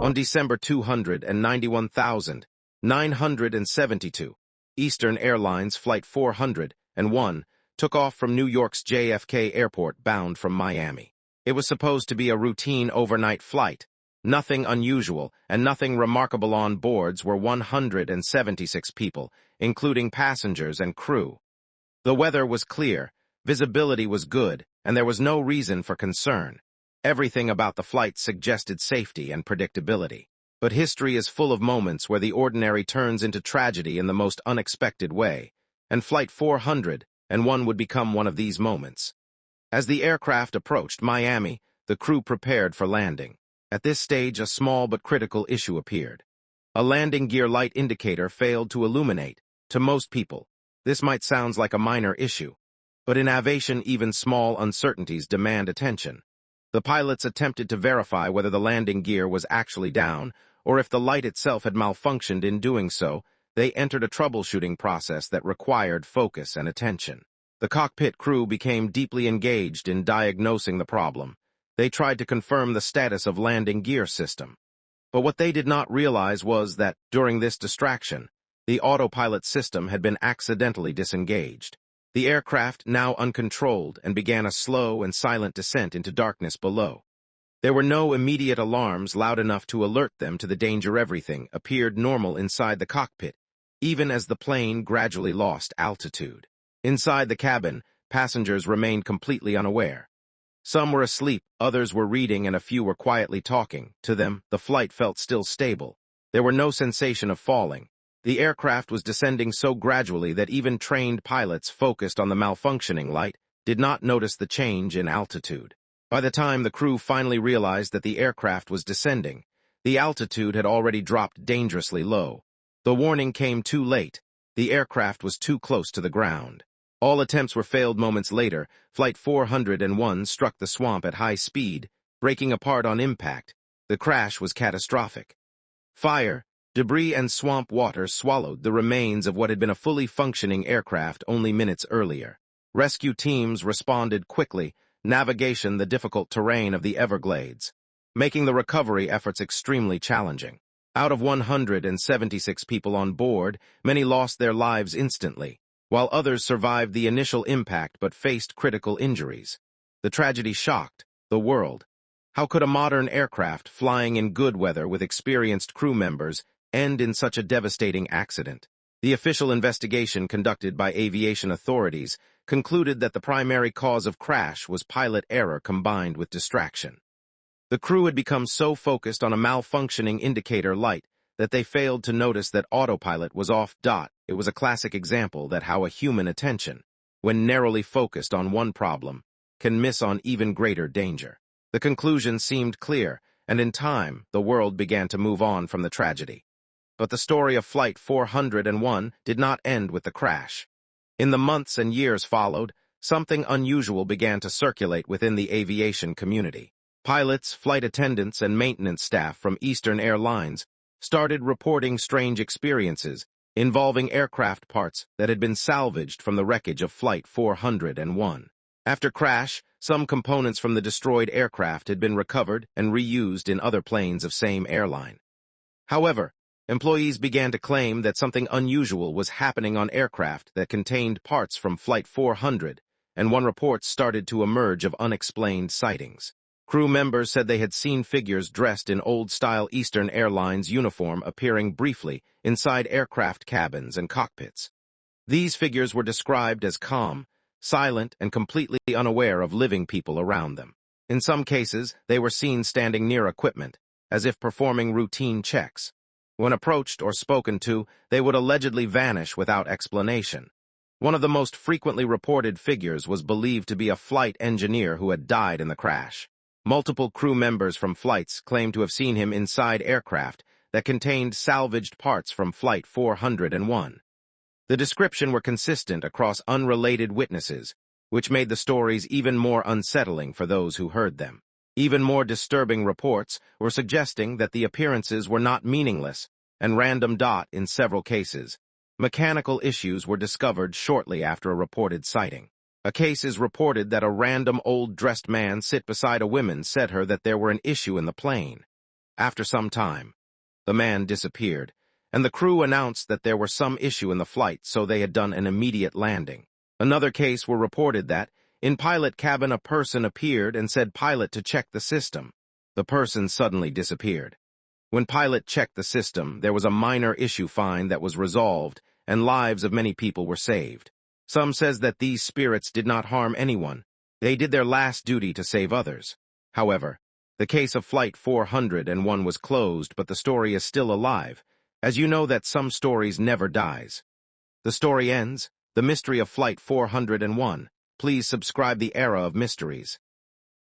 On December 291,972, Eastern Airlines Flight 401 took off from New York's JFK Airport bound from Miami. It was supposed to be a routine overnight flight. Nothing unusual and nothing remarkable on boards were 176 people, including passengers and crew. The weather was clear, visibility was good, and there was no reason for concern. Everything about the flight suggested safety and predictability. But history is full of moments where the ordinary turns into tragedy in the most unexpected way, and Flight 401 would become one of these moments. As the aircraft approached Miami, the crew prepared for landing. At this stage, a small but critical issue appeared. A landing gear light indicator failed to illuminate. To most people, this might sound like a minor issue, but in aviation, even small uncertainties demand attention. The pilots attempted to verify whether the landing gear was actually down, or if the light itself had malfunctioned. In doing so, they entered a troubleshooting process that required focus and attention. The cockpit crew became deeply engaged in diagnosing the problem. They tried to confirm the status of landing gear system. But what they did not realize was that, during this distraction, the autopilot system had been accidentally disengaged. The aircraft, now uncontrolled, and began a slow and silent descent into darkness below. There were no immediate alarms loud enough to alert them to the danger. Everything appeared normal inside the cockpit, even as the plane gradually lost altitude. Inside the cabin, passengers remained completely unaware. Some were asleep, others were reading, and a few were quietly talking. To them, the flight felt still stable. There were no sensation of falling. The aircraft was descending so gradually that even trained pilots focused on the malfunctioning light did not notice the change in altitude. By the time the crew finally realized that the aircraft was descending, the altitude had already dropped dangerously low. The warning came too late. The aircraft was too close to the ground. All attempts were failed. Moments later, Flight 401 struck the swamp at high speed, breaking apart on impact. The crash was catastrophic. Fire, debris, and swamp water swallowed the remains of what had been a fully functioning aircraft only minutes earlier. Rescue teams responded quickly, navigation the difficult terrain of the Everglades, making the recovery efforts extremely challenging. Out of 176 people on board, many lost their lives instantly, while others survived the initial impact but faced critical injuries. The tragedy shocked the world. How could a modern aircraft flying in good weather with experienced crew members end in such a devastating accident? The official investigation conducted by aviation authorities concluded that the primary cause of crash was pilot error combined with distraction. The crew had become so focused on a malfunctioning indicator light that they failed to notice that autopilot was off. It was a classic example that how a human attention, when narrowly focused on one problem, can miss on even greater danger. The conclusion seemed clear, and in time, the world began to move on from the tragedy. But the story of Flight 401 did not end with the crash. In the months and years followed, something unusual began to circulate within the aviation community. Pilots, flight attendants, and maintenance staff from Eastern Airlines started reporting strange experiences involving aircraft parts that had been salvaged from the wreckage of Flight 401. After crash, some components from the destroyed aircraft had been recovered and reused in other planes of same airline. However, employees began to claim that something unusual was happening on aircraft that contained parts from Flight 400, and reports started to emerge of unexplained sightings. Crew members said they had seen figures dressed in old-style Eastern Airlines uniform appearing briefly inside aircraft cabins and cockpits. These figures were described as calm, silent, and completely unaware of living people around them. In some cases, they were seen standing near equipment, as if performing routine checks. When approached or spoken to, they would allegedly vanish without explanation. One of the most frequently reported figures was believed to be a flight engineer who had died in the crash. Multiple crew members from flights claimed to have seen him inside aircraft that contained salvaged parts from Flight 401. The description were consistent across unrelated witnesses, which made the stories even more unsettling for those who heard them. Even more disturbing reports were suggesting that the appearances were not meaningless and random. In several cases, mechanical issues were discovered shortly after a reported sighting. A case is reported that a random old-dressed man sit beside a woman said her that there were an issue in the plane. After some time, the man disappeared, and the crew announced that there was some issue in the flight, so they had done an immediate landing. Another case were reported that, in pilot cabin, a person appeared and said pilot to check the system. The person suddenly disappeared. When pilot checked the system, there was a minor issue find that was resolved, and lives of many people were saved. Some says that these spirits did not harm anyone. They did their last duty to save others. However, the case of Flight 401 was closed, but the story is still alive, as you know that some stories never dies. The story ends, The Mystery of Flight 401. Please subscribe the Era of Mysteries.